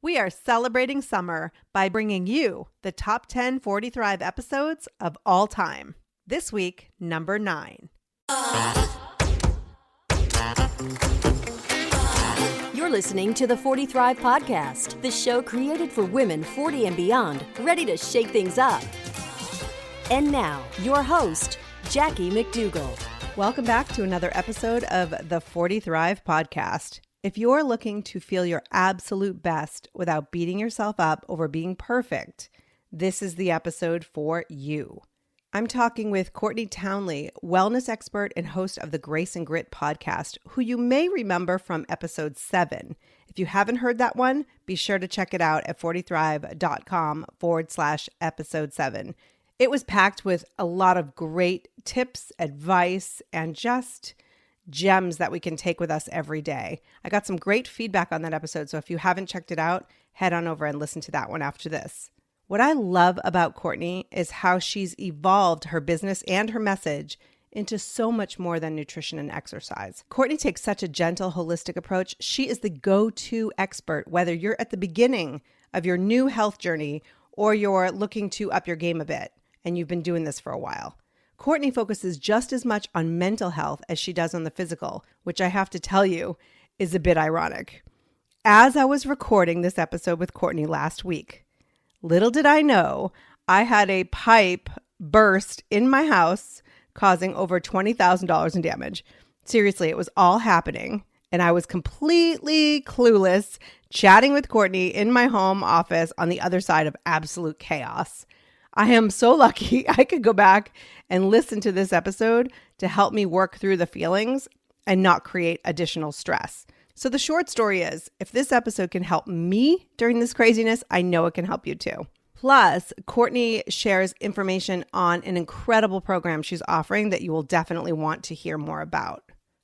We are celebrating summer by bringing you the top 10 40 Thrive episodes of all time. This week, number 9. You're listening to the 40 Thrive podcast, the show created for women 40 and beyond, ready to shake things up. And now, your host, Jackie McDougall. Welcome back to another episode of the 40 Thrive podcast. If you're looking to feel your absolute best without beating yourself up over being perfect, this is the episode for you. I'm talking with Courtney Townley, wellness expert and host of the Grace and Grit podcast, who you may remember from episode 7. If you haven't heard that one, be sure to check it out at 40thrive.com/episode 7. It was packed with a lot of great tips, advice, and just gems that we can take with us every day. I got some great feedback on that episode, so if you haven't checked it out, head on over and listen to that one after this. What I love about Courtney is how she's evolved her business and her message into so much more than nutrition and exercise. Courtney takes such a gentle, holistic approach. She is the go-to expert, whether you're at the beginning of your new health journey or you're looking to up your game a bit and you've been doing this for a while. Courtney focuses just as much on mental health as she does on the physical, which I have to tell you is a bit ironic. As I was recording this episode with Courtney last week, little did I know I had a pipe burst in my house causing over $20,000 in damage. Seriously, it was all happening, and I was completely clueless chatting with Courtney in my home office on the other side of absolute chaos. I am so lucky I could go back and listen to this episode to help me work through the feelings and not create additional stress. So the short story is, if this episode can help me during this craziness, I know it can help you too. Plus, Courtney shares information on an incredible program she's offering that you will definitely want to hear more about.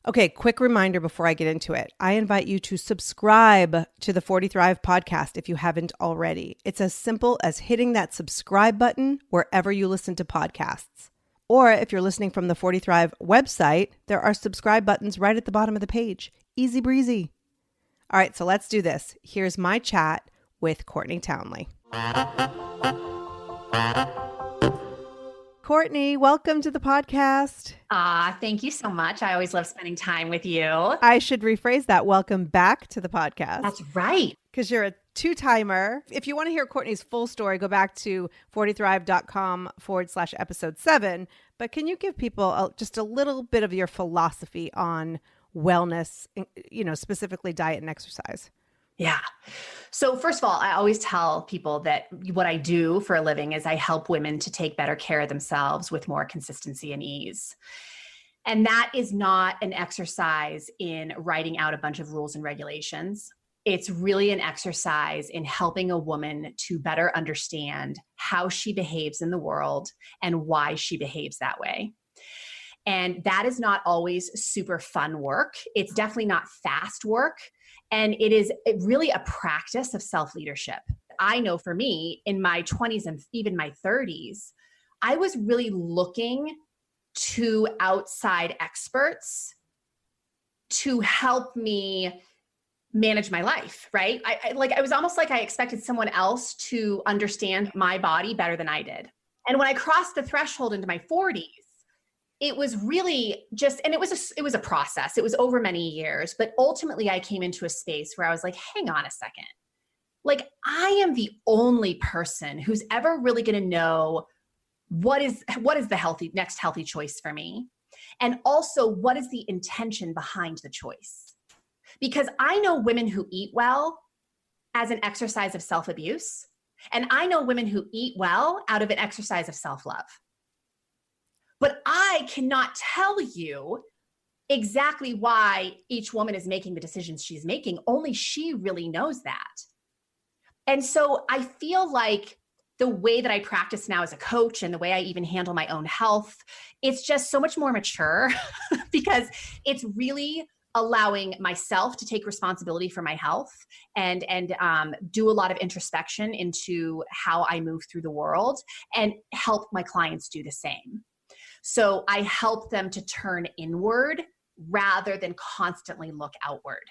Okay, quick reminder before I get into it. I invite you to subscribe to the 40 Thrive podcast if you haven't already. It's as simple as hitting that subscribe button wherever you listen to podcasts. Or if you're listening from the 40 Thrive website, there are subscribe buttons right at the bottom of the page. Easy breezy. All right, so let's do this. Here's my chat with Courtney Townley. Courtney, welcome to the podcast. Thank you so much. I always love spending time with you. I should rephrase that. Welcome back to the podcast. That's right. Because you're a two-timer. If you want to hear Courtney's full story, go back to 40thrive.com/episode 7. But can you give people just a little bit of your philosophy on wellness, specifically diet and exercise? Yeah. So first of all, I always tell people that what I do for a living is I help women to take better care of themselves with more consistency and ease. And that is not an exercise in writing out a bunch of rules and regulations. It's really an exercise in helping a woman to better understand how she behaves in the world and why she behaves that way. And that is not always super fun work. It's definitely not fast work. And it is really a practice of self-leadership. I know for me, in my 20s and even my 30s, I was really looking to outside experts to help me manage my life, right? I was almost like I expected someone else to understand my body better than I did. And when I crossed the threshold into my 40s, it was really just, and it was a process. It was over many years, but ultimately I came into a space where I was like, hang on a second. Like, I am the only person who's ever really going to know what is the next healthy choice for me. And also, what is the intention behind the choice? Because I know women who eat well as an exercise of self-abuse, and I know women who eat well out of an exercise of self-love. But I cannot tell you exactly why each woman is making the decisions she's making. Only she really knows that. And so I feel like the way that I practice now as a coach and the way I even handle my own health, it's just so much more mature because it's really allowing myself to take responsibility for my health and do a lot of introspection into how I move through the world and help my clients do the same. So I help them to turn inward rather than constantly look outward.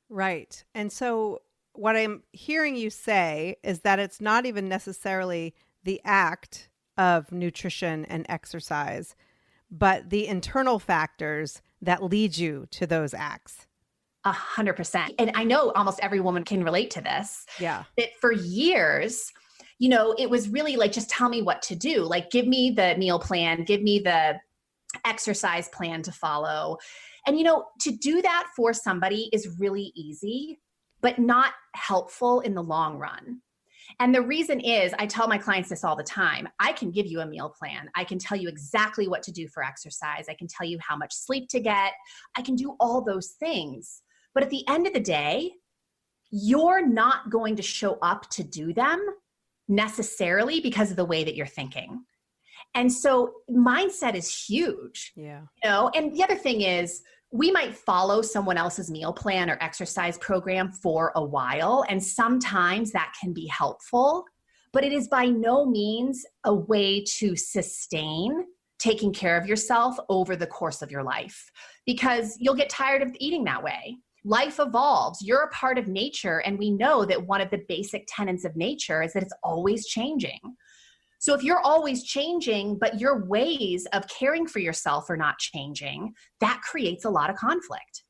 Right. And so what I'm hearing you say is that it's not even necessarily the act of nutrition and exercise, but the internal factors that lead you to those acts. 100%. And I know almost every woman can relate to this. Yeah. That for years, you know, it was really like, just tell me what to do. Like, give me the meal plan, give me the exercise plan to follow. And, you know, to do that for somebody is really easy, but not helpful in the long run. And the reason is, I tell my clients this all the time. I can give you a meal plan. I can tell you exactly what to do for exercise. I can tell you how much sleep to get. I can do all those things. But at the end of the day, you're not going to show up to do them necessarily because of the way that you're thinking. And so mindset is huge. Yeah. You know, and the other thing is, we might follow someone else's meal plan or exercise program for a while, and sometimes that can be helpful, but it is by no means a way to sustain taking care of yourself over the course of your life, because you'll get tired of eating that way. Life evolves. You're a part of nature, and we know that one of the basic tenets of nature is that it's always changing. So if you're always changing, but your ways of caring for yourself are not changing, that creates a lot of conflict.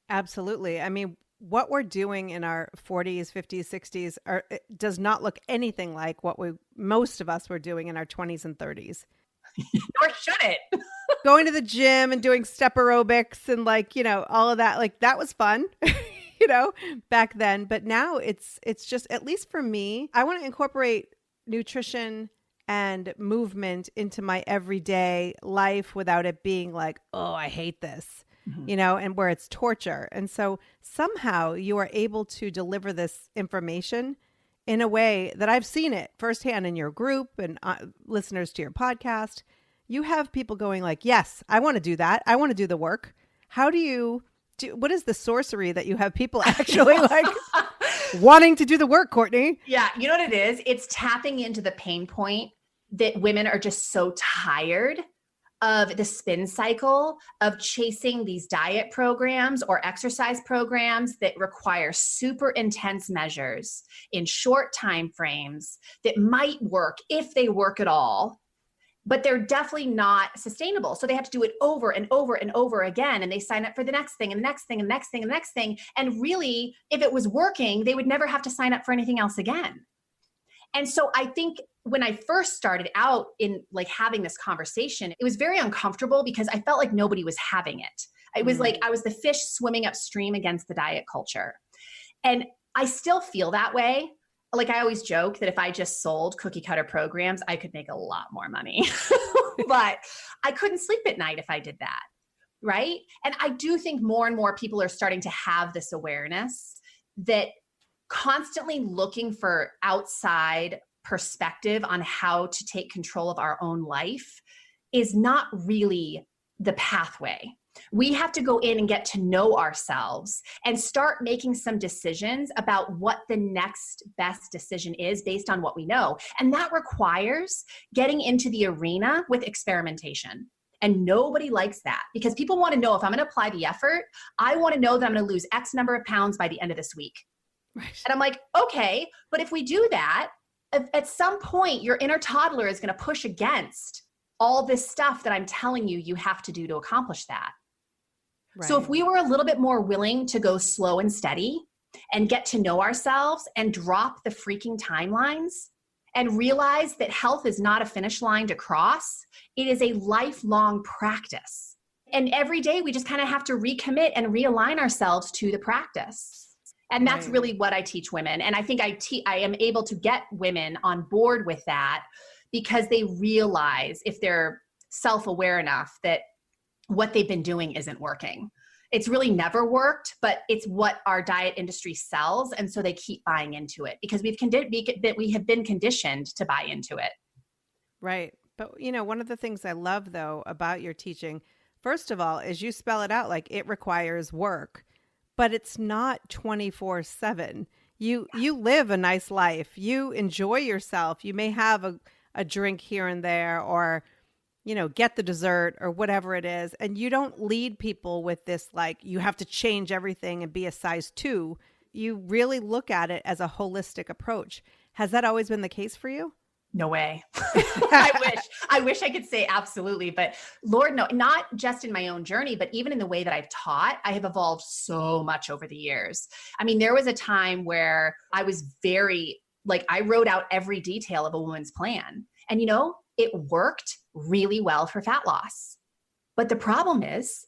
Absolutely. I mean, what we're doing in our 40s, 50s, 60s does not look anything like what most of us were doing in our 20s and 30s. Nor should it. Going to the gym and doing step aerobics and like, you know, all of that, like that was fun, you know, back then. But now it's just, at least for me, I want to incorporate nutrition and movement into my everyday life without it being like, oh, I hate this, you know, and where it's torture. And so somehow you are able to deliver this information in a way that I've seen it firsthand in your group and listeners to your podcast. You have people going like, yes, I want to do that. I want to do the work. How do you do? What is the sorcery that you have people actually like wanting to do the work, Courtney? Yeah. You know what it is? It's tapping into the pain point that women are just so tired of the spin cycle of chasing these diet programs or exercise programs that require super intense measures in short time frames that might work if they work at all, but they're definitely not sustainable. So they have to do it over and over and over again. And they sign up for the next thing and the next thing and the next thing and the next thing. And really, if it was working, they would never have to sign up for anything else again. And so I think when I first started out in like having this conversation, it was very uncomfortable because I felt like nobody was having it. It was like I was the fish swimming upstream against the diet culture. And I still feel that way. Like I always joke that if I just sold cookie cutter programs, I could make a lot more money, but I couldn't sleep at night if I did that. Right. And I do think more and more people are starting to have this awareness that constantly looking for outside perspective on how to take control of our own life is not really the pathway. We have to go in and get to know ourselves and start making some decisions about what the next best decision is based on what we know. And that requires getting into the arena with experimentation. And nobody likes that because people want to know if I'm going to apply the effort, I want to know that I'm going to lose X number of pounds by the end of this week. Right. And I'm like, okay, but if we do that, at some point, your inner toddler is going to push against all this stuff that I'm telling you you have to do to accomplish that. Right. So if we were a little bit more willing to go slow and steady and get to know ourselves and drop the freaking timelines and realize that health is not a finish line to cross, it is a lifelong practice. And every day we just kind of have to recommit and realign ourselves to the practice. And that's really what I teach women. And I think I am able to get women on board with that because they realize, if they're self-aware enough, that what they've been doing isn't working. It's really never worked, but it's what our diet industry sells. And so they keep buying into it because we have been conditioned to buy into it. Right. But, you know, one of the things I love, though, about your teaching, first of all, is you spell it out like it requires work. But it's not 24/7. You live a nice life. You enjoy yourself. You may have a drink here and there or, you know, get the dessert or whatever it is. And you don't lead people with this, like, you have to change everything and be a size 2. you really look at it as a holistic approach. Has that always been the case for you? No way. I wish I could say absolutely, but Lord, no, not just in my own journey, but even in the way that I've taught, I have evolved so much over the years. I mean, there was a time where I was I wrote out every detail of a woman's plan, and it worked really well for fat loss. But the problem is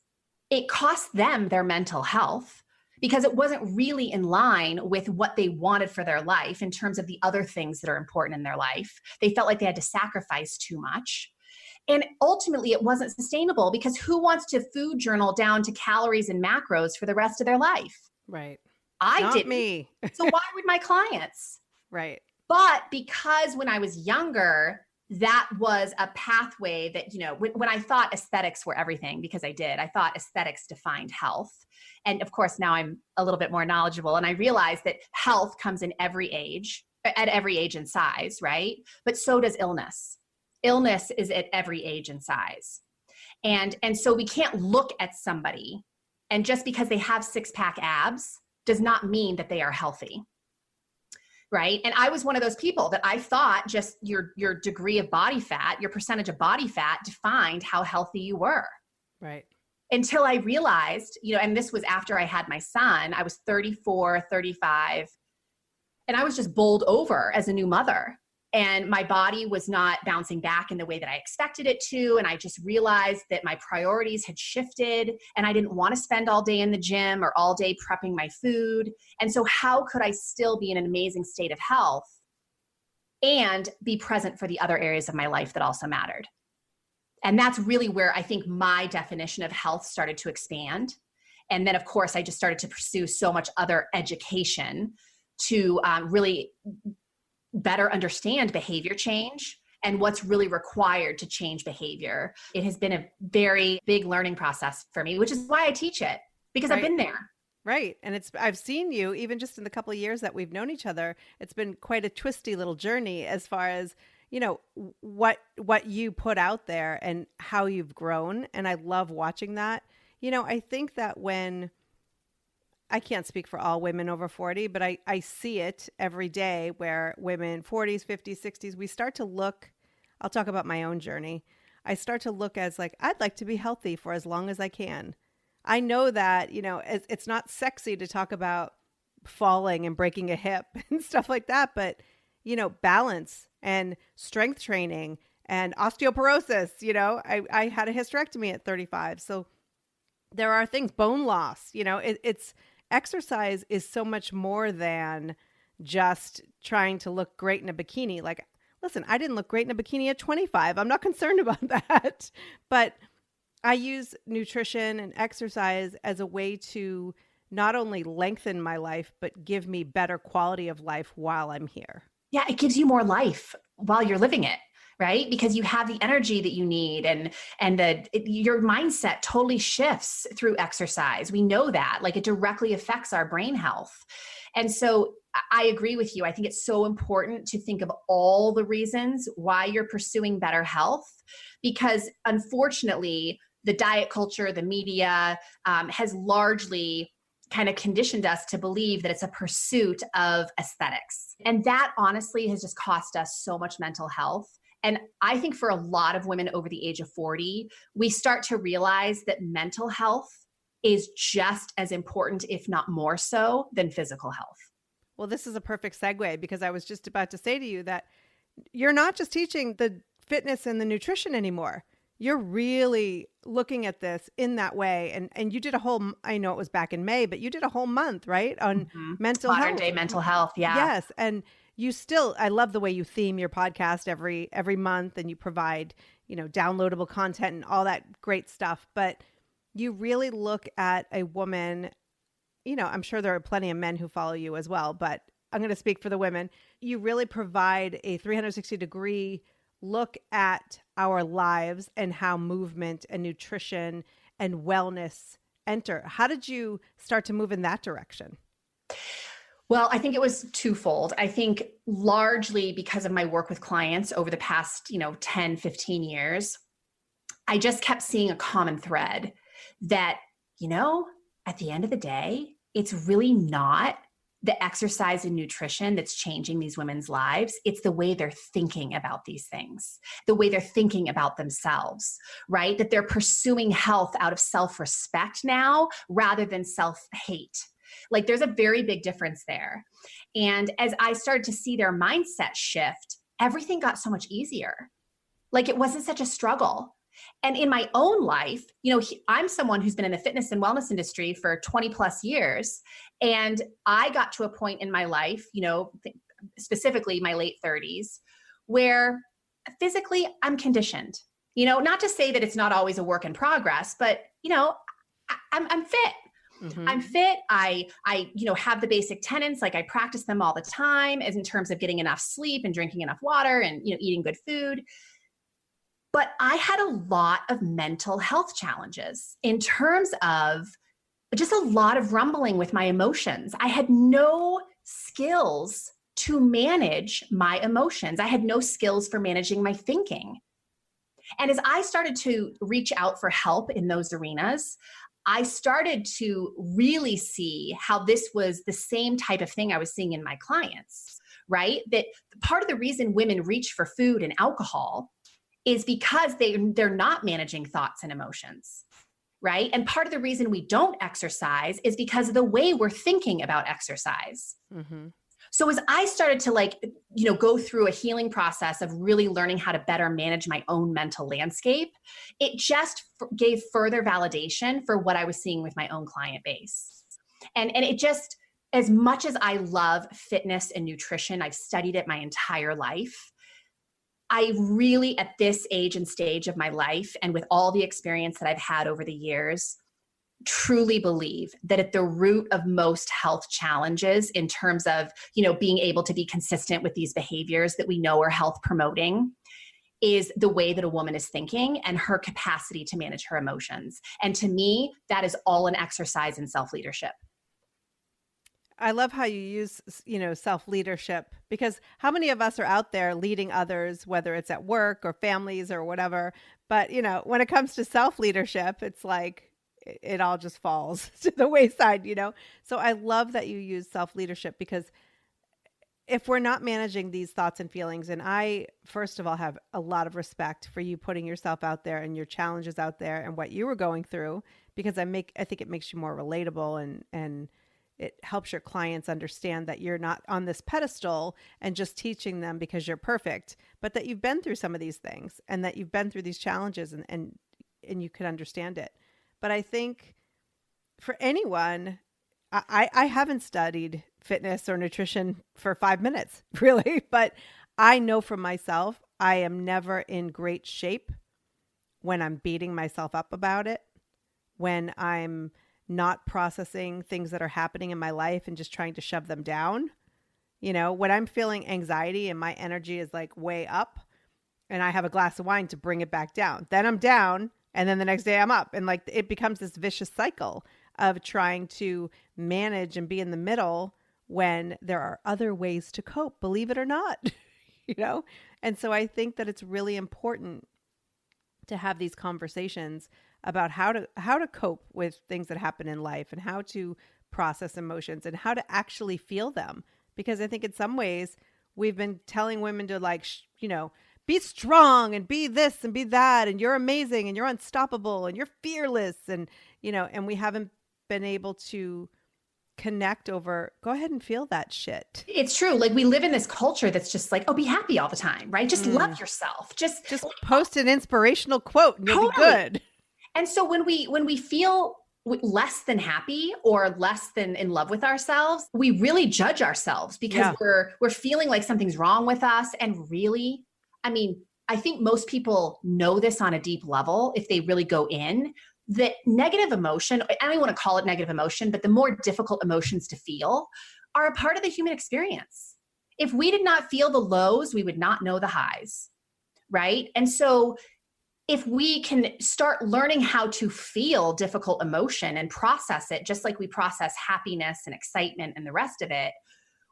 it cost them their mental health, because it wasn't really in line with what they wanted for their life in terms of the other things that are important in their life. They felt like they had to sacrifice too much. And ultimately, it wasn't sustainable, because who wants to food journal down to calories and macros for the rest of their life? Right. I didn't. Me. So why would my clients? Right. But because when I was younger, that was a pathway that, when I thought aesthetics were everything, because I thought aesthetics defined health. And of course, now I'm a little bit more knowledgeable, and I realize that health comes in every age, at every age and size, right? But so does illness. Illness is at every age and size. And so we can't look at somebody, and just because they have six-pack abs does not mean that they are healthy. Right. And I was one of those people that I thought just your degree of body fat, your percentage of body fat defined how healthy you were. Right. Until I realized, and this was after I had my son, I was 34, 35, and I was just bowled over as a new mother. And my body was not bouncing back in the way that I expected it to. And I just realized that my priorities had shifted, and I didn't want to spend all day in the gym or all day prepping my food. And so how could I still be in an amazing state of health and be present for the other areas of my life that also mattered? And that's really where I think my definition of health started to expand. And then, of course, I just started to pursue so much other education to really better understand behavior change and what's really required to change behavior. It has been a very big learning process for me, which is why I teach it, because I've been there. Right. And I've seen you, even just in the couple of years that we've known each other, it's been quite a twisty little journey as far as, what you put out there and how you've grown. And I love watching that. I think that I can't speak for all women over 40, but I see it every day where women 40s, 50s, 60s, we start to look, I'll talk about my own journey. I start to look as I'd like to be healthy for as long as I can. I know that, it's not sexy to talk about falling and breaking a hip and stuff like that, but, balance and strength training and osteoporosis, I had a hysterectomy at 35. So there are things, bone loss, it's exercise is so much more than just trying to look great in a bikini. Listen, I didn't look great in a bikini at 25. I'm not concerned about that. But I use nutrition and exercise as a way to not only lengthen my life, but give me better quality of life while I'm here. Yeah, it gives you more life while you're living it. Right? Because you have the energy that you need, and your mindset totally shifts through exercise. We know that, it directly affects our brain health. And so I agree with you. I think it's so important to think of all the reasons why you're pursuing better health, because unfortunately, the diet culture, the media has largely kind of conditioned us to believe that it's a pursuit of aesthetics. And that honestly has just cost us so much mental health. And I think for a lot of women over the age of 40, we start to realize that mental health is just as important, if not more so, than physical health. Well, this is a perfect segue, because I was just about to say to you that you're not just teaching the fitness and the nutrition anymore. You're really looking at this in that way. And you did a whole, I know it was back in May, but you did a whole month, right? On mental health. Modern day mental health. Yeah. Yes. And you still, I love the way you theme your podcast every month, and you provide, downloadable content and all that great stuff. But you really look at a woman, I'm sure there are plenty of men who follow you as well, but I'm going to speak for the women. You really provide a 360-degree look at our lives and how movement and nutrition and wellness enter. How did you start to move in that direction? Well, I think it was twofold. I think largely because of my work with clients over the past, 10, 15 years, I just kept seeing a common thread that, at the end of the day, it's really not the exercise and nutrition that's changing these women's lives. It's the way they're thinking about these things, the way they're thinking about themselves, right? That they're pursuing health out of self-respect now rather than self-hate. Like there's a very big difference there. And as I started to see their mindset shift, everything got so much easier. Like it wasn't such a struggle. And in my own life, I'm someone who's been in the fitness and wellness industry for 20 plus years. And I got to a point in my life, specifically my late 30s, where physically I'm conditioned, not to say that it's not always a work in progress, but, I'm fit. Mm-hmm. I'm fit. I have the basic tenets, like I practice them all the time as in terms of getting enough sleep and drinking enough water and, eating good food. But I had a lot of mental health challenges in terms of just a lot of rumbling with my emotions. I had no skills to manage my emotions. I had no skills for managing my thinking. And as I started to reach out for help in those arenas, I started to really see how this was the same type of thing I was seeing in my clients, right? That part of the reason women reach for food and alcohol is because they're not managing thoughts and emotions, right? And part of the reason we don't exercise is because of the way we're thinking about exercise. Mm-hmm. So as I started to go through a healing process of really learning how to better manage my own mental landscape, it just gave further validation for what I was seeing with my own client base. And it just, as much as I love fitness and nutrition, I've studied it my entire life. I really, at this age and stage of my life, and with all the experience that I've had over the years, truly believe that at the root of most health challenges in terms of, being able to be consistent with these behaviors that we know are health promoting is the way that a woman is thinking and her capacity to manage her emotions. And to me, that is all an exercise in self-leadership. I love how you use, self-leadership, because how many of us are out there leading others, whether it's at work or families or whatever. But, when it comes to self-leadership, it's like it all just falls to the wayside, So I love that you use self-leadership, because if we're not managing these thoughts and feelings, and I, first of all, have a lot of respect for you putting yourself out there and your challenges out there and what you were going through, because I think it makes you more relatable and it helps your clients understand that you're not on this pedestal and just teaching them because you're perfect, but that you've been through some of these things and that you've been through these challenges and you could understand it. But I think for anyone, I haven't studied fitness or nutrition for 5 minutes, really, but I know for myself, I am never in great shape when I'm beating myself up about it, when I'm not processing things that are happening in my life and just trying to shove them down. When I'm feeling anxiety and my energy is like way up and I have a glass of wine to bring it back down, then I'm down. And then the next day I'm up, and it becomes this vicious cycle of trying to manage and be in the middle when there are other ways to cope, believe it or not, And so I think that it's really important to have these conversations about how to cope with things that happen in life and how to process emotions and how to actually feel them. Because I think in some ways we've been telling women to be strong and be this and be that, and you're amazing and you're unstoppable and you're fearless. And, and we haven't been able to connect over, go ahead and feel that shit. It's true. Like we live in this culture that's just like, oh, be happy all the time, right? Just love yourself. Just post an inspirational quote and you'll be good. And so when we feel less than happy or less than in love with ourselves, we really judge ourselves because we're feeling like something's wrong with us. And really, I think most people know this on a deep level if they really go in. That negative emotion, I don't even want to call it negative emotion, but the more difficult emotions to feel are a part of the human experience. If we did not feel the lows, we would not know the highs, right? And so if we can start learning how to feel difficult emotion and process it, just like we process happiness and excitement and the rest of it,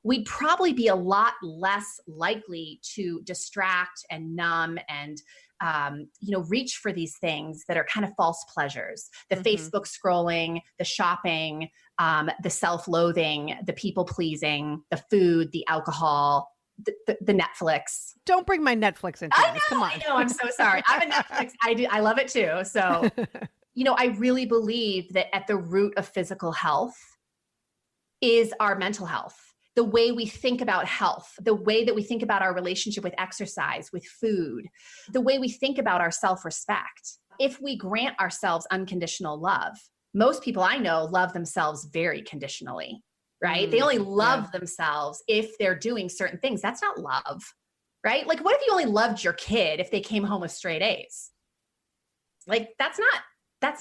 we'd probably be a lot less likely to distract and numb and reach for these things that are kind of false pleasures, the Facebook scrolling, the shopping, the self-loathing, the people pleasing, the food, the alcohol, the Netflix. Don't bring my Netflix into this. Come on. I know. I'm so sorry. I'm a Netflix. I love it too. So, I really believe that at the root of physical health is our mental health. The way we think about health, the way that we think about our relationship with exercise, with food, the way we think about our self-respect. If we grant ourselves unconditional love, most people I know love themselves very conditionally, right? They only love themselves if they're doing certain things. That's not love, right? Like, what if you only loved your kid if they came home with straight A's? Like, that's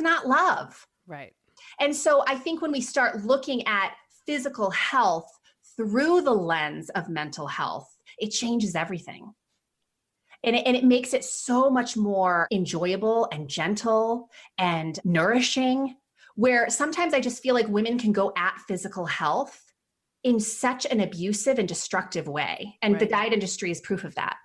not love. Right. And so I think when we start looking at physical health through the lens of mental health, it changes everything. And it makes it so much more enjoyable and gentle and nourishing, where sometimes I just feel like women can go at physical health in such an abusive and destructive way. And the diet industry is proof of that.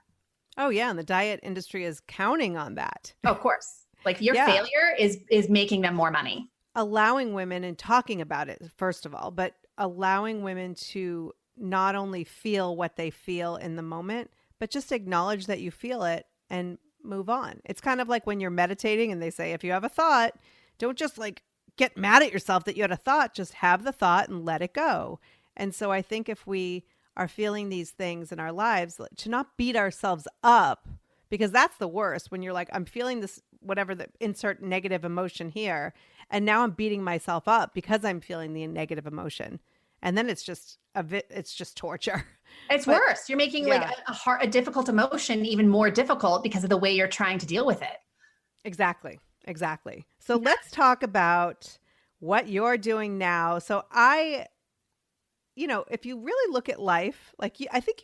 Oh, yeah. And the diet industry is counting on that. Oh, of course. Like your failure is making them more money. Allowing women and talking about it, first of all, but allowing women to not only feel what they feel in the moment, but just acknowledge that you feel it and move on. It's kind of like when you're meditating and they say, if you have a thought, don't just like get mad at yourself that you had a thought, just have the thought and let it go. And so I think if we are feeling these things in our lives, to not beat ourselves up, because that's the worst when you're like, I'm feeling this, whatever the insert negative emotion here. And now I'm beating myself up because I'm feeling the negative emotion. And then it's just torture. It's worse. You're making like a difficult emotion even more difficult because of the way you're trying to deal with it. Exactly. So let's talk about what you're doing now. So if you really look at life, I think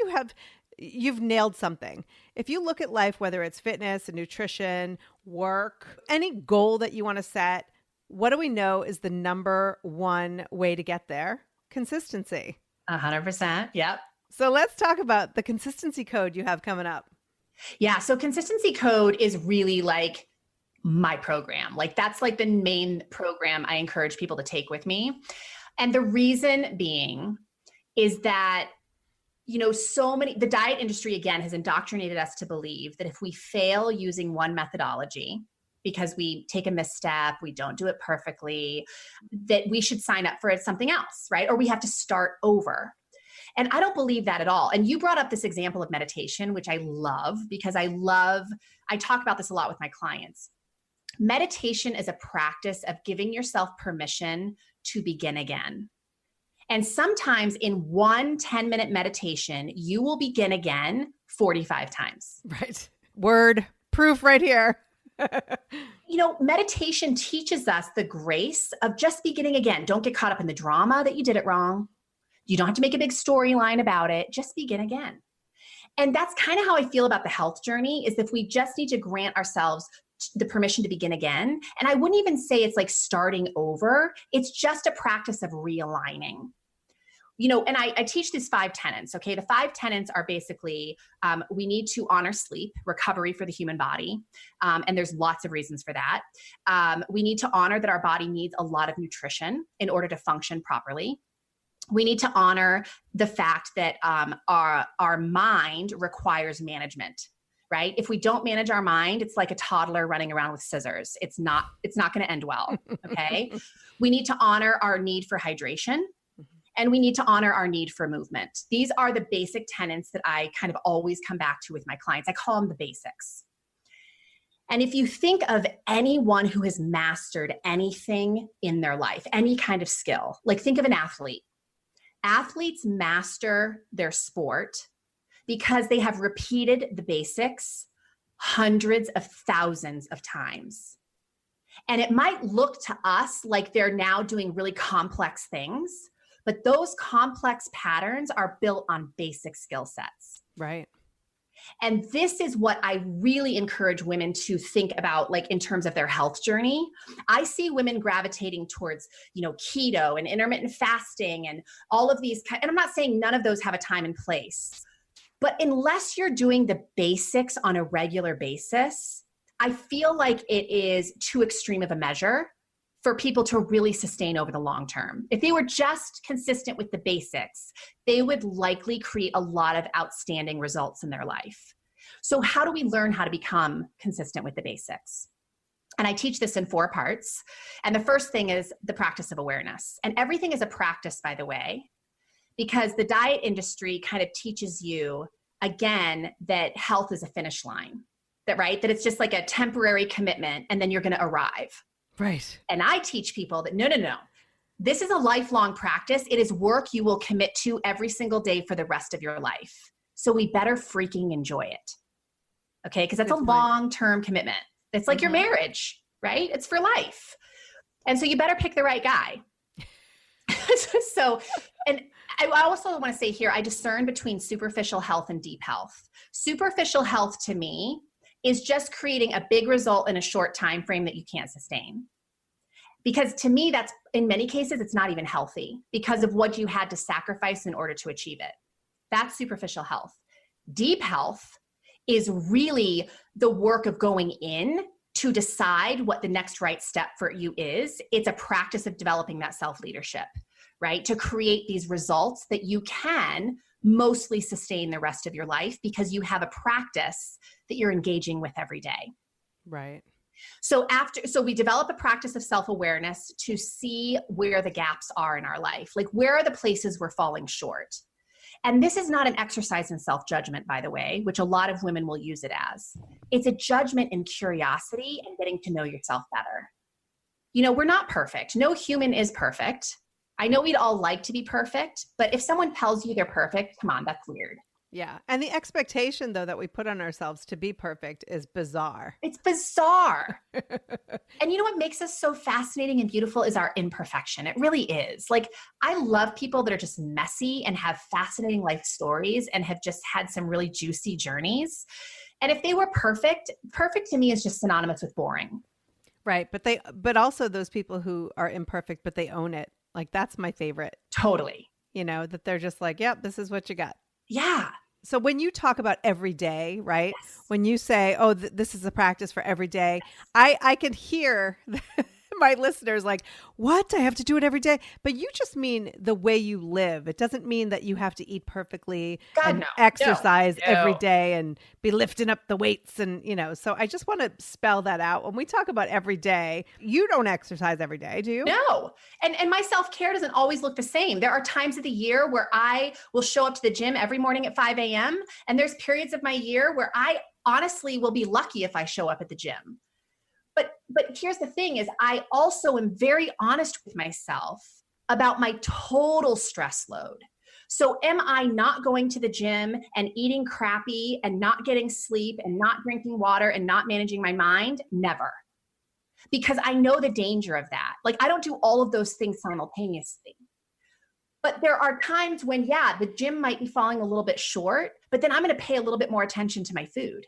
you've nailed something. If you look at life, whether it's fitness and nutrition, work, any goal that you want to set, what do we know is the number one way to get there? Consistency. 100%. Yep. So let's talk about the consistency code you have coming up. Yeah. So consistency code is really like my program. Like that's like the main program I encourage people to take with me. And the reason being is that, the diet industry again has indoctrinated us to believe that if we fail using one methodology, because we take a misstep, we don't do it perfectly, that we should sign up for something else, right? Or we have to start over. And I don't believe that at all. And you brought up this example of meditation, which I love because I talk about this a lot with my clients. Meditation is a practice of giving yourself permission to begin again. And sometimes in one 10-minute meditation, you will begin again 45 times. Right. Word proof right here. Meditation teaches us the grace of just beginning again. Don't get caught up in the drama that you did it wrong. You don't have to make a big storyline about it. Just begin again. And that's kind of how I feel about the health journey, is if we just need to grant ourselves the permission to begin again. And I wouldn't even say it's like starting over. It's just a practice of realigning. And I teach these 5 tenets. Okay. The 5 tenets are basically, we need to honor sleep, recovery for the human body. And there's lots of reasons for that. We need to honor that our body needs a lot of nutrition in order to function properly. We need to honor the fact that our mind requires management, right? If we don't manage our mind, it's like a toddler running around with scissors. It's not going to end well. Okay. We need to honor our need for hydration. And we need to honor our need for movement. These are the basic tenets that I kind of always come back to with my clients. I call them the basics. And if you think of anyone who has mastered anything in their life, any kind of skill, like think of an athlete. Athletes master their sport because they have repeated the basics hundreds of thousands of times. And it might look to us like they're now doing really complex things, but those complex patterns are built on basic skill sets. Right. And this is what I really encourage women to think about, like in terms of their health journey. I see women gravitating towards, keto and intermittent fasting and all of these, and I'm not saying none of those have a time and place, But unless you're doing the basics on a regular basis, I feel like it is too extreme of a measure for people to really sustain over the long term. If they were just consistent with the basics, they would likely create a lot of outstanding results in their life. So how do we learn how to become consistent with the basics? And I teach this in 4 parts. And the first thing is the practice of awareness. And everything is a practice, by the way, because the diet industry kind of teaches you, again, that health is a finish line, that it's just like a temporary commitment and then you're going to arrive. Right. And I teach people that no. This is a lifelong practice. It is work you will commit to every single day for the rest of your life. So we better freaking enjoy it. Okay? Because that's a long-term commitment. It's like your marriage, right? It's for life. And so you better pick the right guy. And I also want to say here, I discern between superficial health and deep health. Superficial health to me is just creating a big result in a short time frame that you can't sustain. Because to me, that's, in many cases, it's not even healthy because of what you had to sacrifice in order to achieve it. That's superficial health. Deep health is really the work of going in to decide what the next right step for you is. It's a practice of developing that self-leadership, right? To create these results that you can mostly sustain the rest of your life because you have a practice that you're engaging with every day. Right. So we develop a practice of self-awareness to see where the gaps are in our life. Like, where are the places we're falling short? And this is not an exercise in self-judgment, by the way, which a lot of women will use it as. It's a judgment in curiosity and getting to know yourself better. We're not perfect. No human is perfect. I know we'd all like to be perfect, but if someone tells you they're perfect, come on, that's weird. Yeah. And the expectation, though, that we put on ourselves to be perfect is bizarre. It's bizarre. And you know what makes us so fascinating and beautiful is our imperfection. It really is. Like, I love people that are just messy and have fascinating life stories and have just had some really juicy journeys. And if they were perfect to me is just synonymous with boring. Right. But also those people who are imperfect, but they own it. Like, that's my favorite. Totally. That they're just like, yep, this is what you got. Yeah. So when you talk about every day, right? Yes. When you say, oh, this is a practice for every day, I can hear my listeners like, what? I have to do it every day. But you just mean the way you live. It doesn't mean that you have to eat perfectly and exercise every day and be lifting up the weights. And, so I just want to spell that out. When we talk about every day, you don't exercise every day, do you? No. And my self-care doesn't always look the same. There are times of the year where I will show up to the gym every morning at 5 a.m. And there's periods of my year where I honestly will be lucky if I show up at the gym. But here's the thing is I also am very honest with myself about my total stress load. So am I not going to the gym and eating crappy and not getting sleep and not drinking water and not managing my mind? Never. Because I know the danger of that. Like, I don't do all of those things simultaneously. But there are times when, the gym might be falling a little bit short, but then I'm going to pay a little bit more attention to my food.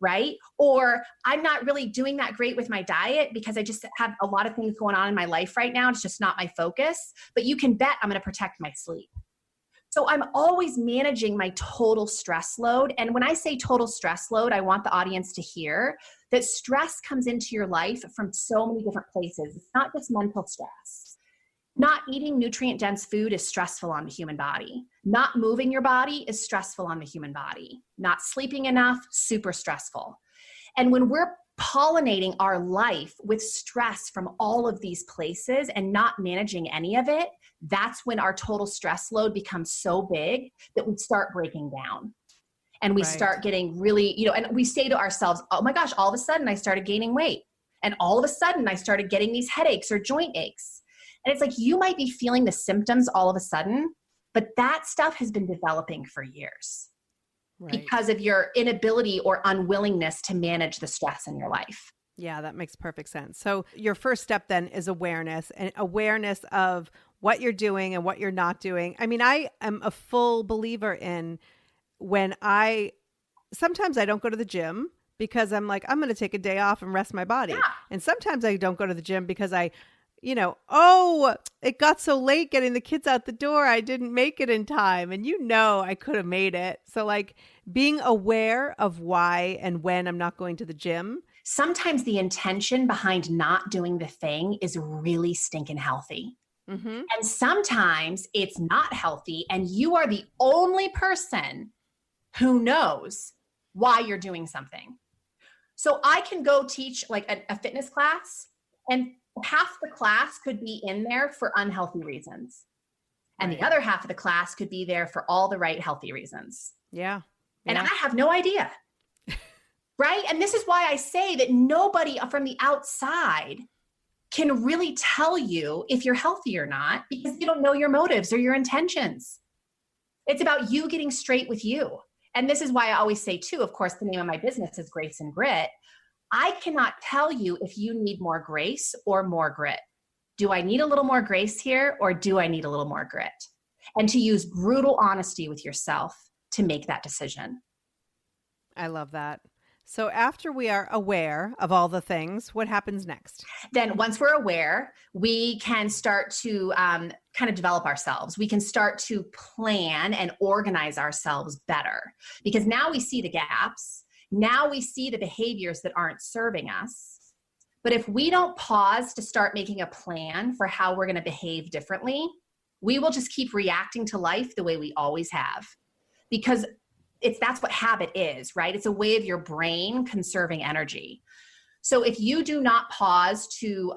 Right? Or I'm not really doing that great with my diet because I just have a lot of things going on in my life right now. It's just not my focus, but you can bet I'm going to protect my sleep. So I'm always managing my total stress load. And when I say total stress load, I want the audience to hear that stress comes into your life from so many different places. It's not just mental stress. Not eating nutrient-dense food is stressful on the human body. Not moving your body is stressful on the human body. Not sleeping enough, super stressful. And when we're pollinating our life with stress from all of these places and not managing any of it, that's when our total stress load becomes so big that we start breaking down. And we start getting really, and we say to ourselves, oh my gosh, all of a sudden I started gaining weight. And all of a sudden I started getting these headaches or joint aches. And it's like, you might be feeling the symptoms all of a sudden, but that stuff has been developing for years because of your inability or unwillingness to manage the stress in your life. Yeah, that makes perfect sense. So your first step then is awareness, and awareness of what you're doing and what you're not doing. I mean, I am a full believer in sometimes I don't go to the gym because I'm like, I'm going to take a day off and rest my body. Yeah. And sometimes I don't go to the gym because I oh, it got so late getting the kids out the door. I didn't make it in time. And I could have made it. So like being aware of why and when I'm not going to the gym. Sometimes the intention behind not doing the thing is really stinking healthy. Mm-hmm. And sometimes it's not healthy. And you are the only person who knows why you're doing something. So I can go teach like a fitness class, and half the class could be in there for unhealthy reasons. And the other half of the class could be there for all the right healthy reasons. Yeah. And I have no idea. Right? And this is why I say that nobody from the outside can really tell you if you're healthy or not, because you don't know your motives or your intentions. It's about you getting straight with you. And this is why I always say too, of course, the name of my business is Grace and Grit. I cannot tell you if you need more grace or more grit. Do I need a little more grace here, or do I need a little more grit? And to use brutal honesty with yourself to make that decision. I love that. So after we are aware of all the things, what happens next? Then once we're aware, we can start to kind of develop ourselves. We can start to plan and organize ourselves better, because now we see the gaps. Now we see the behaviors that aren't serving us. But if we don't pause to start making a plan for how we're going to behave differently, we will just keep reacting to life the way we always have. Because that's what habit is, right? It's a way of your brain conserving energy. So if you do not pause to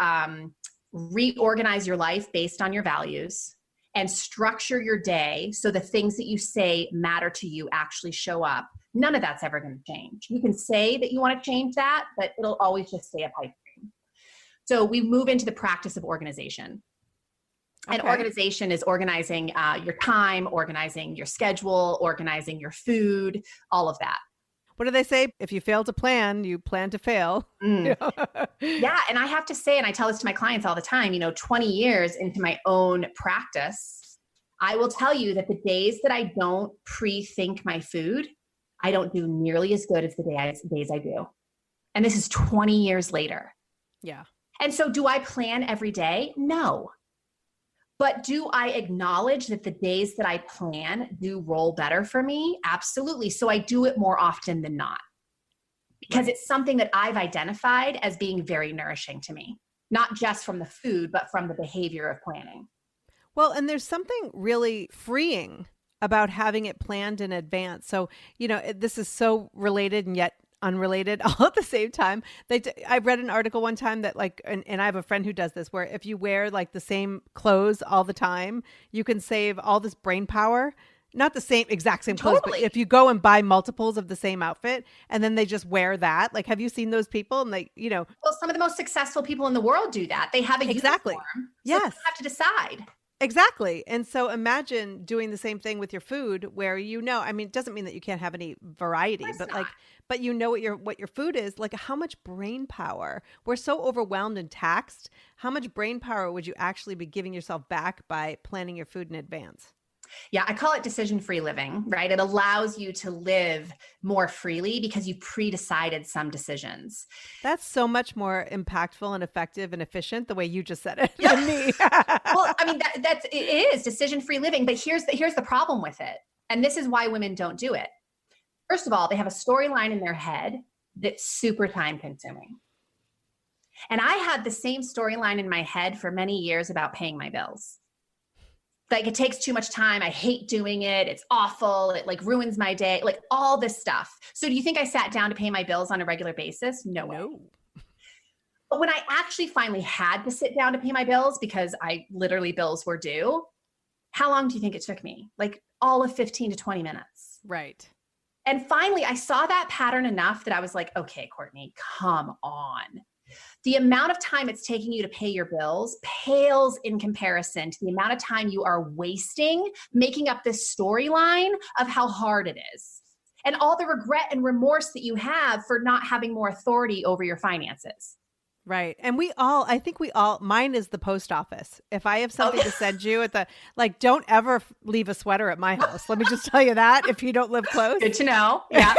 reorganize your life based on your values and structure your day so the things that you say matter to you actually show up, none of that's ever going to change. You can say that you want to change that, but it'll always just stay a pipe dream. So we move into the practice of organization. And organization is organizing your time, organizing your schedule, organizing your food, all of that. What do they say? If you fail to plan, you plan to fail. Yeah. And I have to say, and I tell this to my clients all the time, 20 years into my own practice, I will tell you that the days that I don't pre-think my food, I don't do nearly as good as the days I do. And this is 20 years later. Yeah. And so do I plan every day? No. But do I acknowledge that the days that I plan do roll better for me? Absolutely. So I do it more often than not, because it's something that I've identified as being very nourishing to me, not just from the food, but from the behavior of planning. Well, and there's something really freeing about having it planned in advance. So, this is so related and yet unrelated all at the same time. I read an article one time that and I have a friend who does this, where if you wear like the same clothes all the time, you can save all this brain power. Not the exact same clothes, but if you go and buy multiples of the same outfit and then they just wear that, like, have you seen those people? And well, some of the most successful people in the world do that. They have a uniform. Yes. So you have to decide. Exactly. And so imagine doing the same thing with your food, where it doesn't mean that you can't have any variety, but but what your food is, like how much brain power. We're so overwhelmed and taxed. How much brain power would you actually be giving yourself back by planning your food in advance? Yeah, I call it decision-free living, right? It allows you to live more freely because you pre-decided some decisions. That's so much more impactful and effective and efficient the way you just said it than me. Well, I mean, it is decision-free living, but here's the problem with it. And this is why women don't do it. First of all, they have a storyline in their head that's super time-consuming. And I had the same storyline in my head for many years about paying my bills. Like, it takes too much time. I hate doing it. It's awful. It ruins my day, all this stuff. So do you think I sat down to pay my bills on a regular basis? No way. But when I actually finally had to sit down to pay my bills, because bills were due, how long do you think it took me? All of 15 to 20 minutes. Right. And finally I saw that pattern enough that I was like, okay, Courtney, come on. The amount of time it's taking you to pay your bills pales in comparison to the amount of time you are wasting making up this storyline of how hard it is, and all the regret and remorse that you have for not having more authority over your finances. Right. And I think mine is the post office. If I have something to send you at don't ever leave a sweater at my house. Let me just tell you that, if you don't live close. Good to know. Yeah.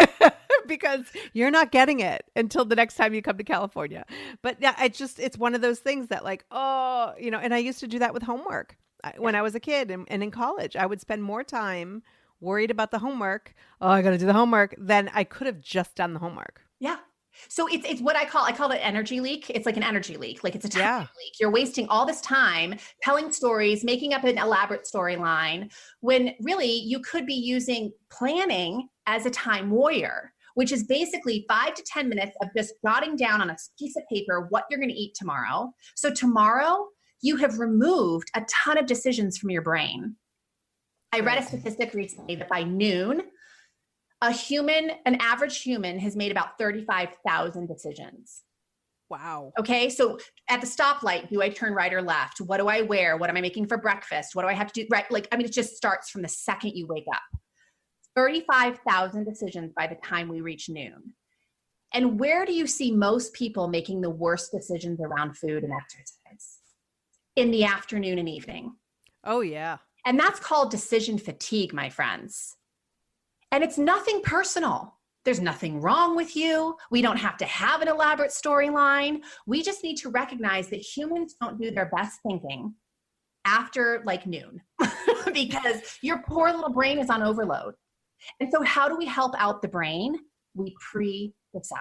because you're not getting it until the next time you come to California. But yeah, it's one of those things that like, oh, and I used to do that with homework when I was a kid and in college. I would spend more time worried about the homework. Oh, I got to do the homework. Than I could have just done the homework. Yeah. So it's what I call it energy leak. It's like an energy leak. Like it's a time leak. You're wasting all this time telling stories, making up an elaborate storyline when really you could be using planning as a time warrior, which is basically 5 to 10 minutes of just jotting down on a piece of paper what you're going to eat tomorrow. So tomorrow you have removed a ton of decisions from your brain. I read a statistic recently that by noon, an average human has made about 35,000 decisions. Wow. Okay. So at the stoplight, do I turn right or left? What do I wear? What am I making for breakfast? What do I have to do? Right. It just starts from the second you wake up. 35,000 decisions by the time we reach noon. And where do you see most people making the worst decisions around food and exercise? In the afternoon and evening. Oh, yeah. And that's called decision fatigue, my friends. And it's nothing personal. There's nothing wrong with you. We don't have to have an elaborate storyline. We just need to recognize that humans don't do their best thinking after like noon because your poor little brain is on overload. And so how do we help out the brain? We pre-decide.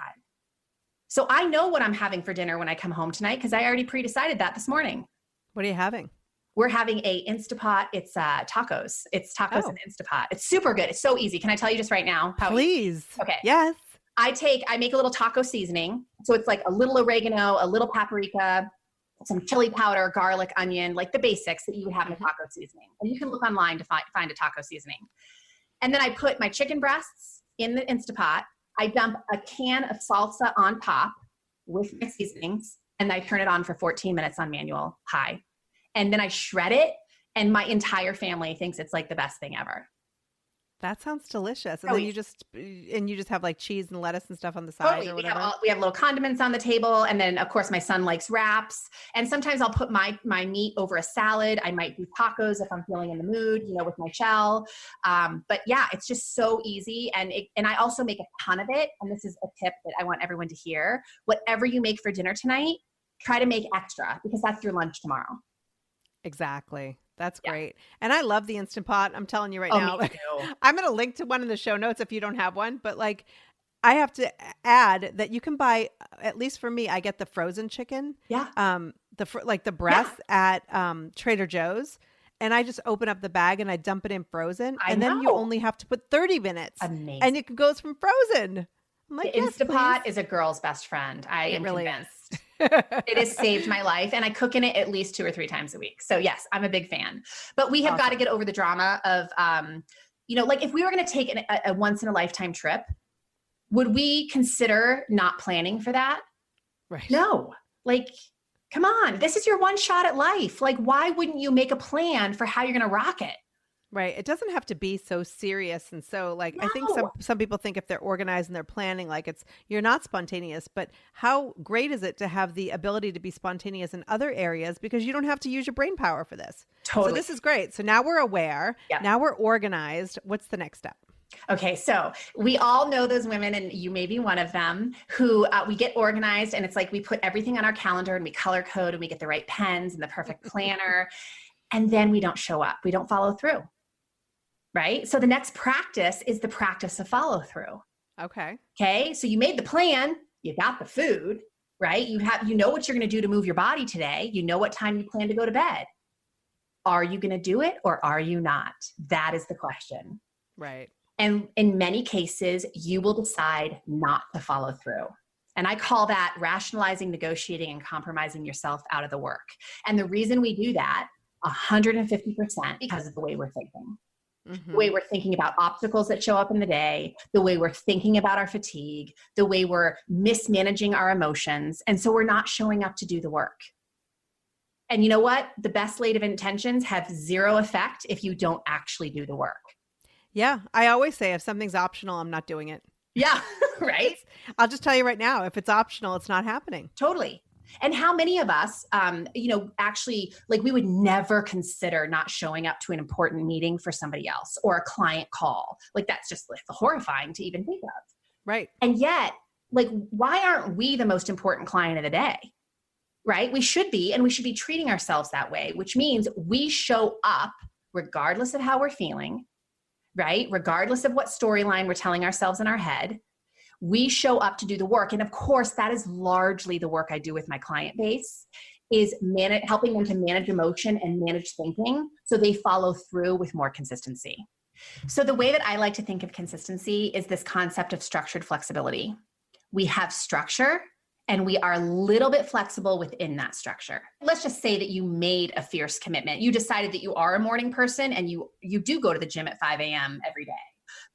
So I know what I'm having for dinner when I come home tonight because I already pre-decided that this morning. What are you having? We're having a Instapot. It's tacos. It's tacos in Instapot. It's super good. It's so easy. Can I tell you just right now? Please. Okay. Yes. I make a little taco seasoning. So it's like a little oregano, a little paprika, some chili powder, garlic, onion, like the basics that you would have in a taco seasoning. And you can look online to find a taco seasoning. And then I put my chicken breasts in the Instapot. I dump a can of salsa on top with my seasonings, and I turn it on for 14 minutes on manual high. And then I shred it, and my entire family thinks it's like the best thing ever. That sounds delicious. And then you just have like cheese and lettuce and stuff on the side or whatever. We have little condiments on the table. And then of course my son likes wraps. And sometimes I'll put my meat over a salad. I might do tacos if I'm feeling in the mood, with my shell. But yeah, it's just so easy. And I also make a ton of it. And this is a tip that I want everyone to hear. Whatever you make for dinner tonight, try to make extra because that's your lunch tomorrow. Exactly. That's great. And I love the Instant Pot. I'm telling you right now. Me too. I'm going to link to one in the show notes if you don't have one. But like, I have to add that you can buy, at least for me, I get the frozen chicken. Yeah. The breast at Trader Joe's. And I just open up the bag and I dump it in frozen. And then you only have to put 30 minutes. Amazing. And it goes from frozen. I'm like, the Instapot is a girl's best friend. I am really convinced. It has saved my life, and I cook in it at least 2 or 3 times a week. So yes, I'm a big fan. But we have got to get over the drama of, like if we were going to take a once in a lifetime trip, would we consider not planning for that? Right. No. Like, come on, this is your one shot at life. Like, why wouldn't you make a plan for how you're going to rock it? Right. It doesn't have to be so serious. And so like, I think some people think if they're organized and they're planning, like you're not spontaneous, but how great is it to have the ability to be spontaneous in other areas because you don't have to use your brain power for this. Totally. So this is great. So now we're aware. Yeah. Now we're organized. What's the next step? Okay. So we all know those women, and you may be one of them, who we get organized, and it's like we put everything on our calendar and we color code and we get the right pens and the perfect planner. And then we don't show up. We don't follow through. Right? So the next practice is the practice of follow through. Okay. Okay. So you made the plan, you got the food, right? You know what you're going to do to move your body today. You know what time you plan to go to bed. Are you going to do it or are you not? That is the question. Right. And in many cases, you will decide not to follow through. And I call that rationalizing, negotiating, and compromising yourself out of the work. And the reason we do that 150% because of the way we're thinking. Mm-hmm. The way we're thinking about obstacles that show up in the day, the way we're thinking about our fatigue, the way we're mismanaging our emotions. And so we're not showing up to do the work. And you know what? The best laid of intentions have zero effect if you don't actually do the work. Yeah. I always say if something's optional, I'm not doing it. Yeah. Right. I'll just tell you right now, if it's optional, it's not happening. Totally. And how many of us, actually, like we would never consider not showing up to an important meeting for somebody else or a client call. Like that's just horrifying to even think of. Right. And yet, like, why aren't we the most important client of the day? Right? We should be, and we should be treating ourselves that way, which means we show up regardless of how we're feeling, right? Regardless of what storyline we're telling ourselves in our head, we show up to do the work. And of course, that is largely the work I do with my client base, is helping them to manage emotion and manage thinking so they follow through with more consistency. So the way that I like to think of consistency is this concept of structured flexibility. We have structure, and we are a little bit flexible within that structure. Let's just say that you made a fierce commitment. You decided that you are a morning person and you do go to the gym at 5 a.m. every day.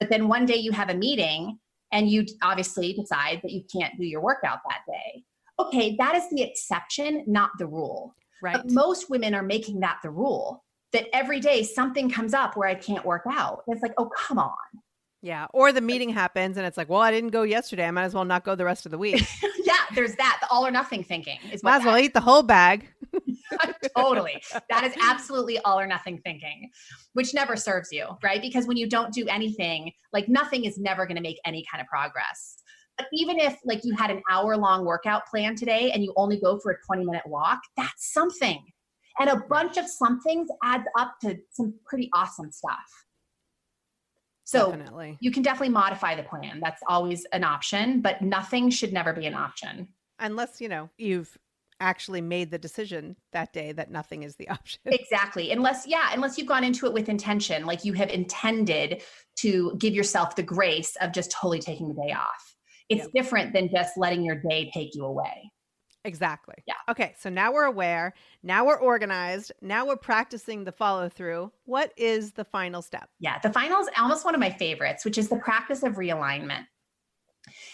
But then one day you have a meeting and you obviously decide that you can't do your workout that day. Okay, that is the exception, not the rule. Right. But most women are making that the rule, that every day something comes up where I can't work out. And it's like, oh, come on. Yeah. Or the meeting happens and it's like, well, I didn't go yesterday. I might as well not go the rest of the week. Yeah, there's that. The all or nothing thinking is what might as well eat the whole bag. Totally. That is absolutely all or nothing thinking, which never serves you, right? Because when you don't do anything, like nothing is never going to make any kind of progress. But even if like you had an hour-long workout plan today and you only go for a 20-minute walk, that's something. And a bunch of somethings adds up to some pretty awesome stuff. So Definitely. You can definitely modify the plan. That's always an option, but nothing should never be an option. Unless, you've actually made the decision that day that nothing is the option. Exactly. Unless you've gone into it with intention, like you have intended to give yourself the grace of just totally taking the day off. It's different than just letting your day take you away. Exactly. Yeah. Okay. So now we're aware. Now we're organized. Now we're practicing the follow through. What is the final step? Yeah. The final is almost one of my favorites, which is the practice of realignment.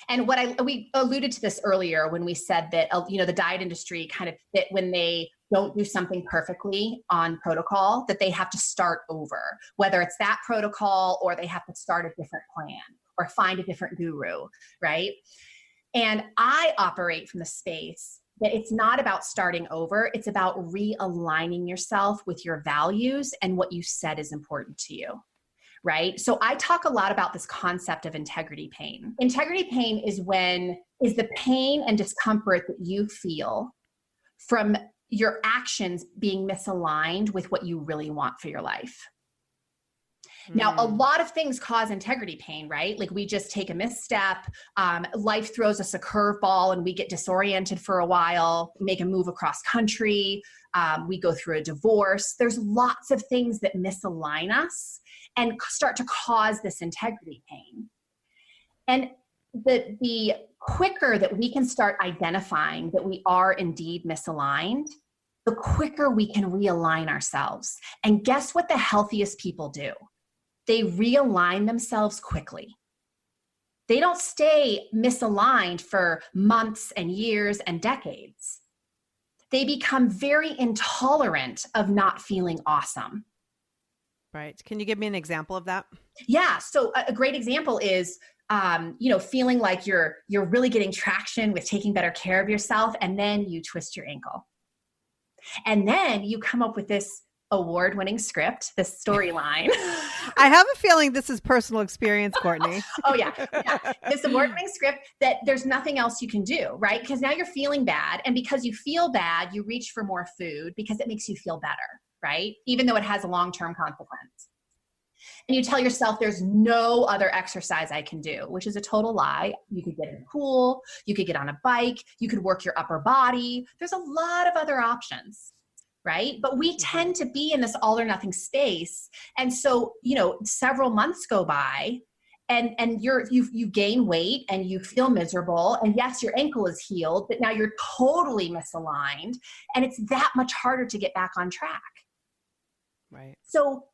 And we alluded to this earlier when we said that, the diet industry kind of fit when they don't do something perfectly on protocol, that they have to start over, whether it's that protocol or they have to start a different plan or find a different guru, right? And I operate from the space that it's not about starting over. It's about realigning yourself with your values and what you said is important to you, right? So I talk a lot about this concept of integrity pain. Integrity pain is the pain and discomfort that you feel from your actions being misaligned with what you really want for your life. Now, a lot of things cause integrity pain, right? Like we just take a misstep, life throws us a curveball and we get disoriented for a while, make a move across country, we go through a divorce. There's lots of things that misalign us and start to cause this integrity pain. And the quicker that we can start identifying that we are indeed misaligned, the quicker we can realign ourselves. And guess what the healthiest people do? They realign themselves quickly. They don't stay misaligned for months and years and decades. They become very intolerant of not feeling awesome. Right. Can you give me an example of that? Yeah. So a great example is, feeling like you're really getting traction with taking better care of yourself, and then you twist your ankle. And then you come up with this award-winning script, this storyline. I have a feeling this is personal experience, Courtney. Oh yeah. This award-winning script that there's nothing else you can do, right? Because now you're feeling bad. And because you feel bad, you reach for more food because it makes you feel better, right? Even though it has a long-term consequence. And you tell yourself there's no other exercise I can do, which is a total lie. You could get in a pool, you could get on a bike, you could work your upper body. There's a lot of other options. Right? But we tend to be in this all or nothing space. And so, several months go by and you gain weight and you feel miserable. And yes, your ankle is healed, but now you're totally misaligned. And it's that much harder to get back on track. Right. So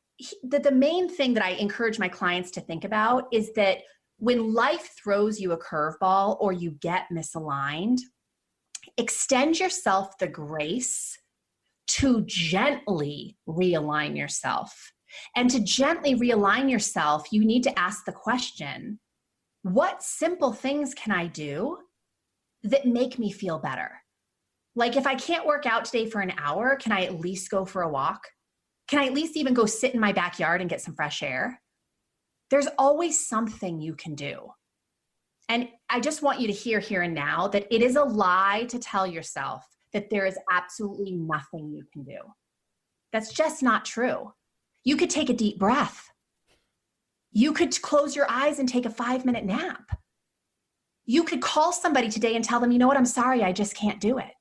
the main thing that I encourage my clients to think about is that when life throws you a curveball or you get misaligned, extend yourself the grace to gently realign yourself. And to gently realign yourself, you need to ask the question, what simple things can I do that make me feel better? Like if I can't work out today for an hour, can I at least go for a walk? Can I at least even go sit in my backyard and get some fresh air? There's always something you can do. And I just want you to hear here and now that it is a lie to tell yourself that there is absolutely nothing you can do. That's just not true. You could take a deep breath. You could close your eyes and take a 5-minute nap. You could call somebody today and tell them, you know what, I'm sorry, I just can't do it.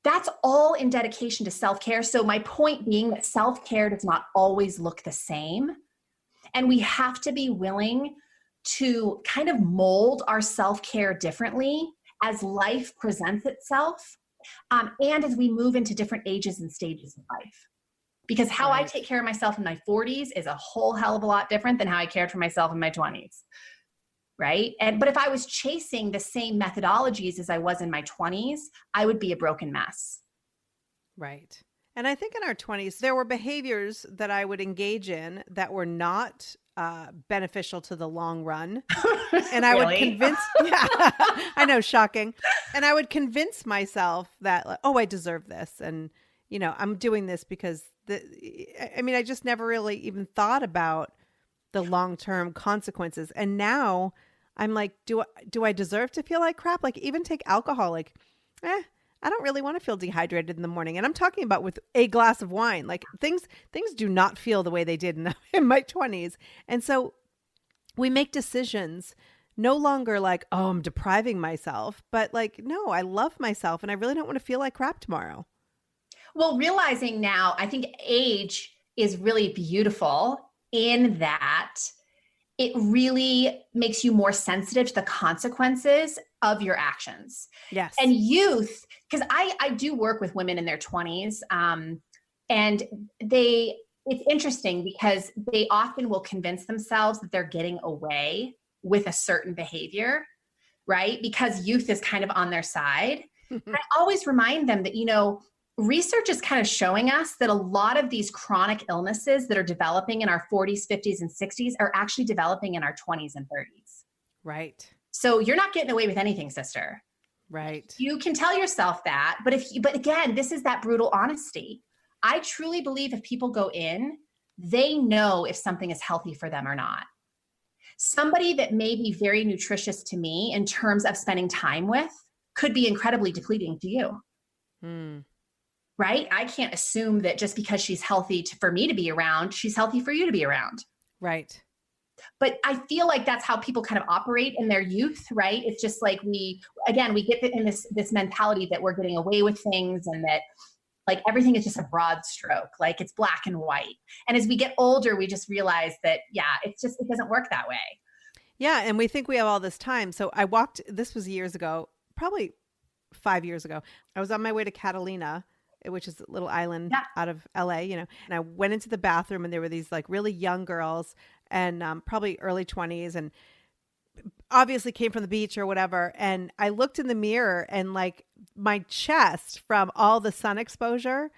That's all in dedication to self-care. So my point being that self-care does not always look the same. And we have to be willing to kind of mold our self-care differently as life presents itself, and as we move into different ages and stages of life. Because how I take care of myself in my 40s is a whole hell of a lot different than how I cared for myself in my 20s. Right? But if I was chasing the same methodologies as I was in my 20s, I would be a broken mess. Right. And I think in our 20s, there were behaviors that I would engage in that were not beneficial to the long run. And I would convince, yeah, I know, shocking. And I would convince myself that, like, oh, I deserve this. And, you know, I'm doing this because I just never really even thought about the long-term consequences. And now I'm like, do I deserve to feel like crap? Like, even take alcohol, like, I don't really want to feel dehydrated in the morning. And I'm talking about with a glass of wine. Like, things do not feel the way they did in my 20s. And so we make decisions no longer like, oh, I'm depriving myself, but like, no, I love myself and I really don't want to feel like crap tomorrow. Well, realizing now, I think age is really beautiful in that it really makes you more sensitive to the consequences of your actions. Yes. And youth, because I do work with women in their 20s, and it's interesting because they often will convince themselves that they're getting away with a certain behavior, right? Because youth is kind of on their side. And I always remind them that, you know, research is kind of showing us that a lot of these chronic illnesses that are developing in our 40s, 50s, and 60s are actually developing in our 20s and 30s. Right. So you're not getting away with anything, sister. Right. You can tell yourself that, but again, this is that brutal honesty. I truly believe if people go in, they know if something is healthy for them or not. Somebody that may be very nutritious to me in terms of spending time with could be incredibly depleting to you. Right? I can't assume that just because she's healthy for me to be around, she's healthy for you to be around. Right. But I feel like that's how people kind of operate in their youth, right? It's just like we get in this mentality that we're getting away with things and that like everything is just a broad stroke, like it's black and white. And as we get older, we just realize that, it doesn't work that way. Yeah. And we think we have all this time. So this was years ago, probably 5 years ago. I was on my way to Catalina, which is a little island out of LA, you know, and I went into the bathroom and there were these like really young girls and probably early 20s and obviously came from the beach or whatever. And I looked in the mirror and like my chest from all the sun exposure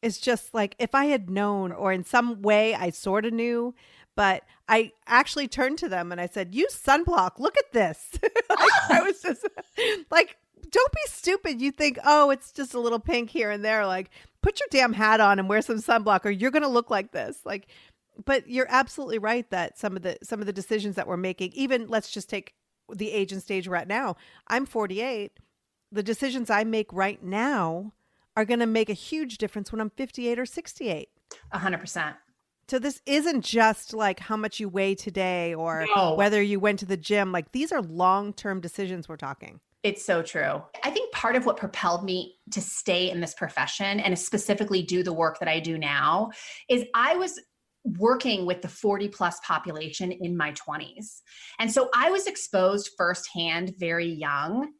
is just like, if I had known, or in some way I sort of knew, but I actually turned to them and I said, use sunblock. Look at this. I was just like, don't be stupid. You think, oh, it's just a little pink here and there. Like, put your damn hat on and wear some sunblock or you're going to look like this. Like, but you're absolutely right that some of the decisions that we're making, even let's just take the age and stage we're at now. I'm 48. The decisions I make right now are going to make a huge difference when I'm 58 or 68. 100%. So this isn't just like how much you weigh today or whether you went to the gym. Like, these are long-term decisions we're talking. It's so true. I think part of what propelled me to stay in this profession and specifically do the work that I do now is I was working with the 40 plus population in my 20s. And so I was exposed firsthand very young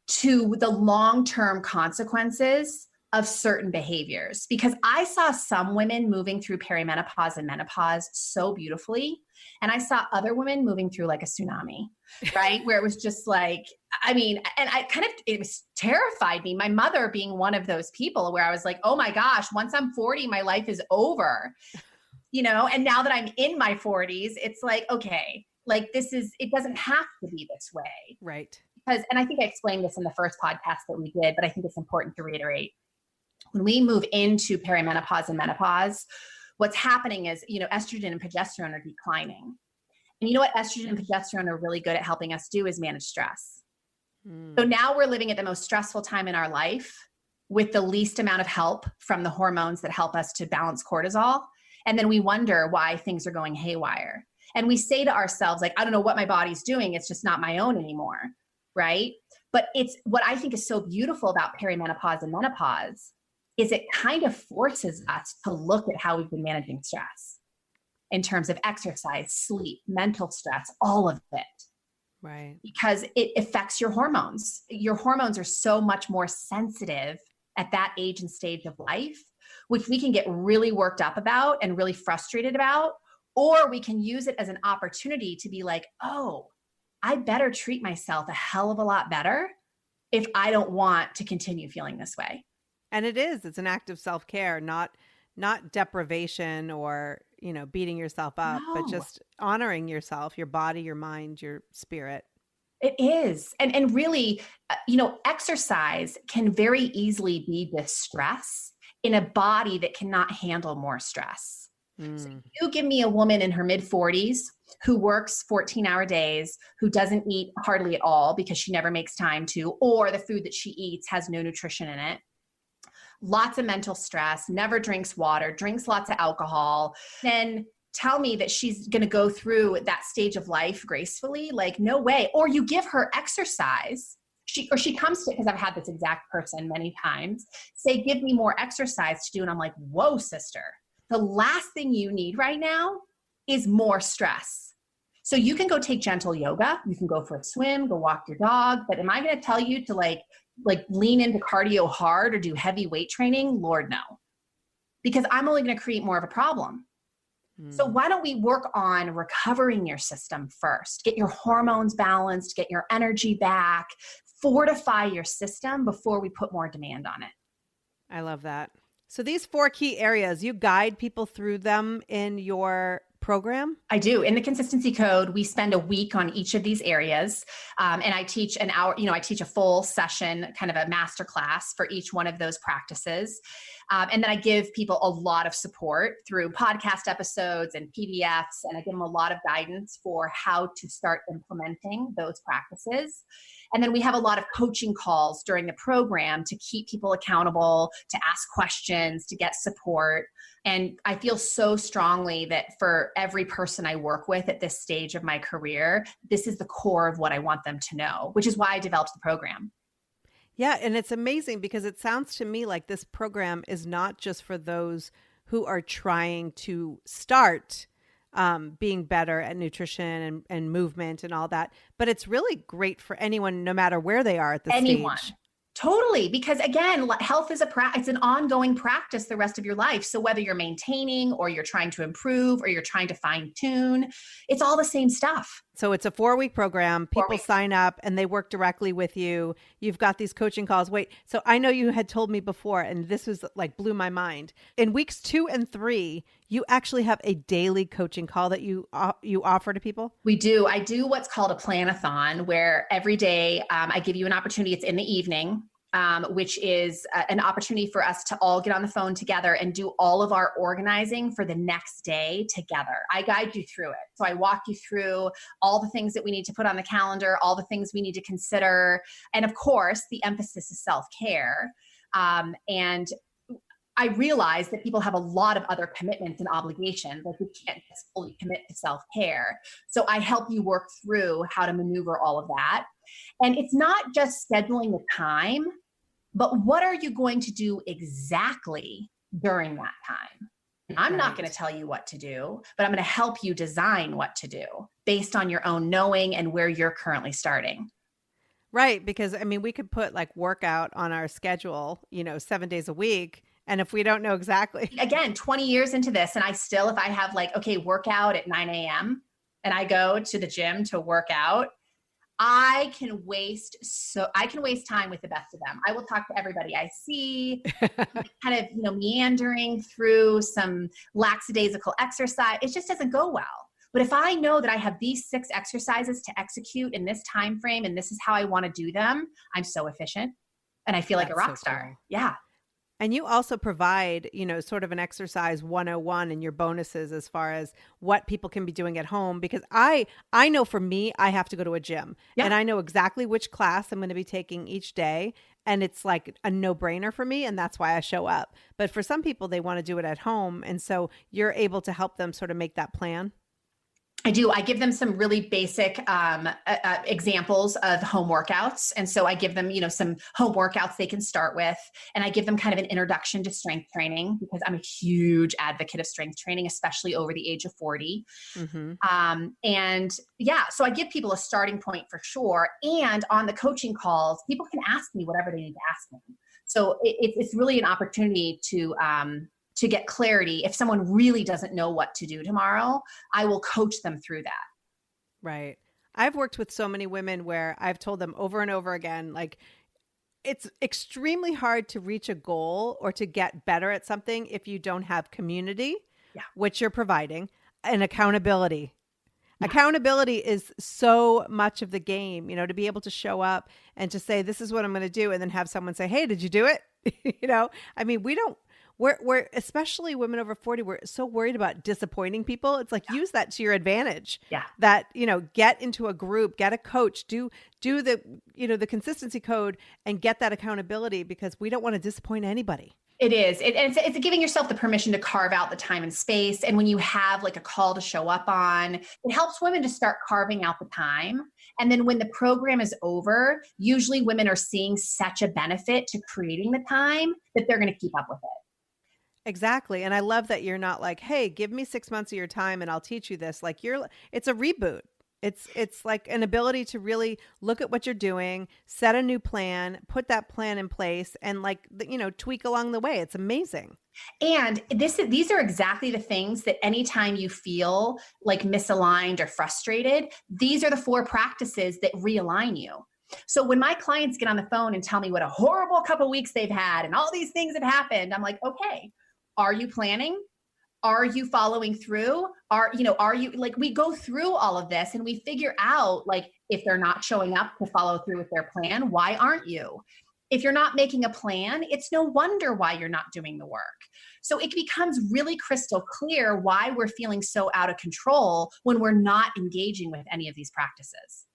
to the long-term consequences of certain behaviors, because I saw some women moving through perimenopause and menopause so beautifully. And I saw other women moving through like a tsunami, right? Where it was just like, it was terrified me. My mother being one of those people where I was like, oh my gosh, once I'm 40, my life is over, you know? And now that I'm in my 40s, it's like, okay, like it doesn't have to be this way. Right. And I think I explained this in the first podcast that we did, but I think it's important to reiterate. When we move into perimenopause and menopause, what's happening is, you know, estrogen and progesterone are declining. And you know what estrogen and progesterone are really good at helping us do is manage stress. So now we're living at the most stressful time in our life with the least amount of help from the hormones that help us to balance cortisol. And then we wonder why things are going haywire. And we say to ourselves, like, I don't know what my body's doing. It's just not my own anymore. Right. But it's what I think is so beautiful about perimenopause and menopause is it kind of forces us to look at how we've been managing stress in terms of exercise, sleep, mental stress, all of it. Right. Because it affects your hormones. Your hormones are so much more sensitive at that age and stage of life, which we can get really worked up about and really frustrated about, or we can use it as an opportunity to be like, oh, I better treat myself a hell of a lot better if I don't want to continue feeling this way. And it's an act of self-care, not deprivation or, beating yourself up, but just honoring yourself, your body, your mind, your spirit. It is. And really, exercise can very easily be distress in a body that cannot handle more stress. So you give me a woman in her mid-40s who works 14-hour days, who doesn't eat hardly at all because she never makes time to, or the food that she eats has no nutrition in it. Lots of mental stress, never drinks water, drinks lots of alcohol, then tell me that she's going to go through that stage of life gracefully. Like, no way. Or you give her exercise. She comes to, because I've had this exact person many times, say, give me more exercise to do. And I'm like, whoa, sister, the last thing you need right now is more stress. So you can go take gentle yoga. You can go for a swim, go walk your dog. But am I going to tell you to like lean into cardio hard or do heavy weight training? Lord, no. Because I'm only going to create more of a problem. So why don't we work on recovering your system first? Get your hormones balanced, get your energy back, fortify your system before we put more demand on it. I love that. So these 4 key areas, you guide people through them in your program? I do. In the consistency code, we spend a week on each of these areas. And I teach an hour, I teach a full session, kind of a master class for each one of those practices. And then I give people a lot of support through podcast episodes and PDFs, and I give them a lot of guidance for how to start implementing those practices. And then we have a lot of coaching calls during the program to keep people accountable, to ask questions, to get support. And I feel so strongly that for every person I work with at this stage of my career, this is the core of what I want them to know, which is why I developed the program. Yeah. And it's amazing because it sounds to me like this program is not just for those who are trying to start being better at nutrition and movement and all that, but it's really great for anyone, no matter where they are at the stage. Totally. Because again, health is it's an ongoing practice the rest of your life. So whether you're maintaining or you're trying to improve or you're trying to fine tune, it's all the same stuff. So it's a 4-week program. People sign up and they work directly with you. You've got these coaching calls. Wait, so I know you had told me before, and this was like blew my mind. In weeks 2 and 3, you actually have a daily coaching call that you offer to people? We do. I do what's called a planathon, where every day I give you an opportunity. It's in the evening. Which is an opportunity for us to all get on the phone together and do all of our organizing for the next day together. I guide you through it. So I walk you through all the things that we need to put on the calendar, all the things we need to consider. And of course, the emphasis is self-care. And I realize that people have a lot of other commitments and obligations. Like, we can't just fully commit to self-care. So I help you work through how to maneuver all of that. And it's not just scheduling the time, but what are you going to do exactly during that time? I'm not going to tell you what to do, but I'm going to help you design what to do based on your own knowing and where you're currently starting. Right. Because I mean, we could put like workout on our schedule, 7 days a week. And if we don't know exactly. Again, 20 years into this, and I still, if I have like, okay, workout at 9 a.m. and I go to the gym to work out, I can waste time with the best of them. I will talk to everybody I see, kind of, meandering through some lackadaisical exercise. It just doesn't go well. But if I know that I have these 6 exercises to execute in this time frame, and this is how I want to do them, I'm so efficient and I feel like a rock star. Cool. Yeah. And you also provide, sort of an exercise 101 in your bonuses as far as what people can be doing at home. Because I know for me, I have to go to a gym and Yeah. I know exactly which class I'm going to be taking each day. And it's like a no-brainer for me. And that's why I show up. But for some people, they want to do it at home. And so you're able to help them sort of make that plan. I do. I give them some really basic examples of home workouts. And so I give them, some home workouts they can start with. And I give them kind of an introduction to strength training because I'm a huge advocate of strength training, especially over the age of 40. Mm-hmm. So I give people a starting point for sure. And on the coaching calls, people can ask me whatever they need to ask me. So it's really an opportunity to get clarity. If someone really doesn't know what to do tomorrow, I will coach them through that. Right. I've worked with so many women where I've told them over and over again, like, it's extremely hard to reach a goal or to get better at something if you don't have community, which you're providing, and accountability. Yeah. Accountability is so much of the game, to be able to show up and to say, this is what I'm going to do. And then have someone say, hey, did you do it? We're especially women over 40, we're so worried about disappointing people. It's like, use that to your advantage. Yeah. That, get into a group, get a coach, do the, the consistency code and get that accountability because we don't want to disappoint anybody. It is. It's giving yourself the permission to carve out the time and space. And when you have like a call to show up on, it helps women to start carving out the time. And then when the program is over, usually women are seeing such a benefit to creating the time that they're going to keep up with it. Exactly. And I love that you're not like, hey, give me 6 months of your time and I'll teach you this. Like it's a reboot. It's like an ability to really look at what you're doing, set a new plan, put that plan in place and tweak along the way. It's amazing. And these are exactly the things that anytime you feel like misaligned or frustrated, these are the 4 practices that realign you. So when my clients get on the phone and tell me what a horrible couple weeks they've had and all these things have happened, I'm like, okay, are you planning? Are you following through? Are you like, we go through all of this and we figure out like, if they're not showing up to follow through with their plan, why aren't you? If you're not making a plan, it's no wonder why you're not doing the work. So it becomes really crystal clear why we're feeling so out of control when we're not engaging with any of these practices.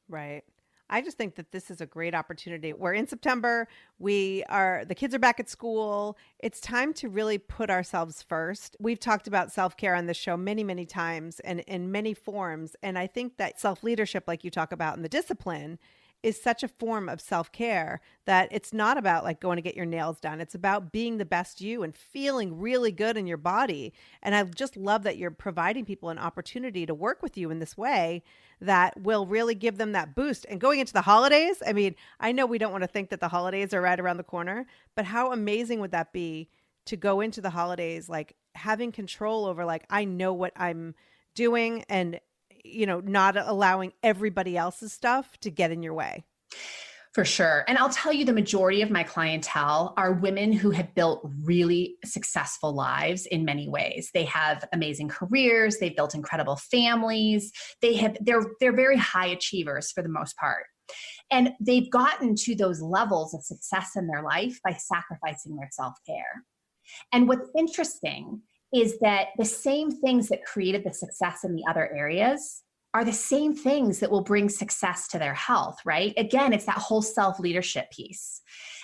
Right. I just think that this is a great opportunity. We're in September. The kids are back at school. It's time to really put ourselves first. We've talked about self-care on this show many, many times and in many forms. And I think that self-leadership, like you talk about in the discipline, is such a form of self-care that it's not about like going to get your nails done. It's about being the best you and feeling really good in your body. And I just love that you're providing people an opportunity to work with you in this way that will really give them that boost. And going into the holidays, I mean, I know we don't want to think that the holidays are right around the corner, but how amazing would that be to go into the holidays, like having control over, like, I know what I'm doing and not allowing everybody else's stuff to get in your way. For sure. And I'll tell you, the majority of my clientele are women who have built really successful lives in many ways. They have amazing careers. They've built incredible families. They're very high achievers for the most part. And they've gotten to those levels of success in their life by sacrificing their self-care. And what's interesting is that the same things that created the success in the other areas are the same things that will bring success to their health, right? Again, it's that whole self-leadership piece.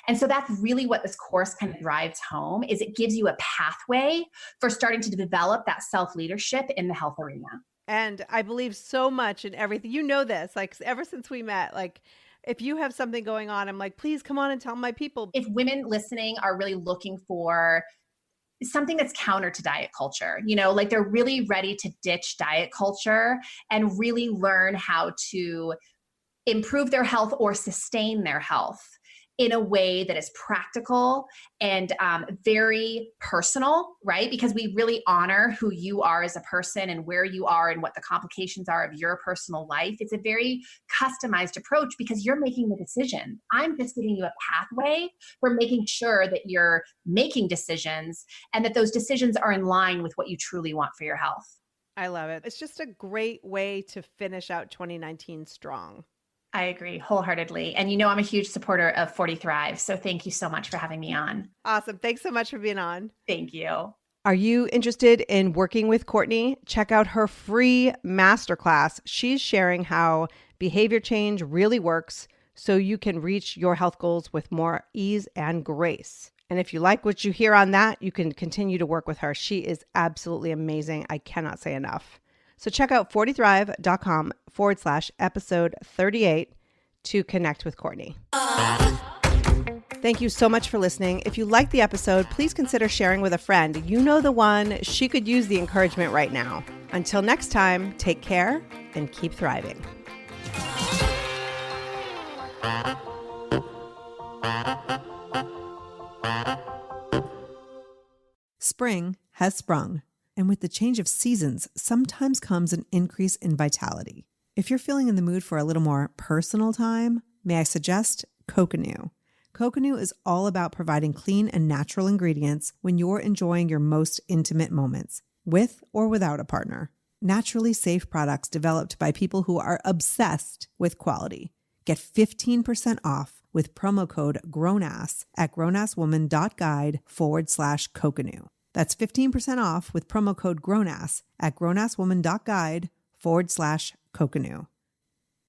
And so that's really what this course kind of drives home, is it gives you a pathway for starting to develop that self-leadership in the health arena. And I believe so much in everything. You know this, like ever since we met, like if you have something going on, I'm like, please come on and tell my people. If women listening are really looking for something that's counter to diet culture, like they're really ready to ditch diet culture and really learn how to improve their health or sustain their health in a way that is practical and very personal, right? Because we really honor who you are as a person and where you are and what the complications are of your personal life. It's a very customized approach because you're making the decision. I'm just giving you a pathway for making sure that you're making decisions and that those decisions are in line with what you truly want for your health. I love it. It's just a great way to finish out 2019 strong. I agree wholeheartedly. And you know, I'm a huge supporter of 40 Thrive. So thank you so much for having me on. Awesome. Thanks so much for being on. Thank you. Are you interested in working with Courtney? Check out her free masterclass. She's sharing how behavior change really works so you can reach your health goals with more ease and grace. And if you like what you hear on that, you can continue to work with her. She is absolutely amazing. I cannot say enough. So check out 40thrive.com/episode 38 to connect with Courtney. Thank you so much for listening. If you liked the episode, please consider sharing with a friend. You know the one, she could use the encouragement right now. Until next time, take care and keep thriving. Spring has sprung, and with the change of seasons, sometimes comes an increase in vitality. If you're feeling in the mood for a little more personal time, may I suggest Coconut. Coconut is all about providing clean and natural ingredients when you're enjoying your most intimate moments, with or without a partner. Naturally safe products developed by people who are obsessed with quality. Get 15% off with promo code GROWNASS at grownasswoman.guide/coconut. That's 15% off with promo code GROWNASS at grownasswoman.guide/coconut.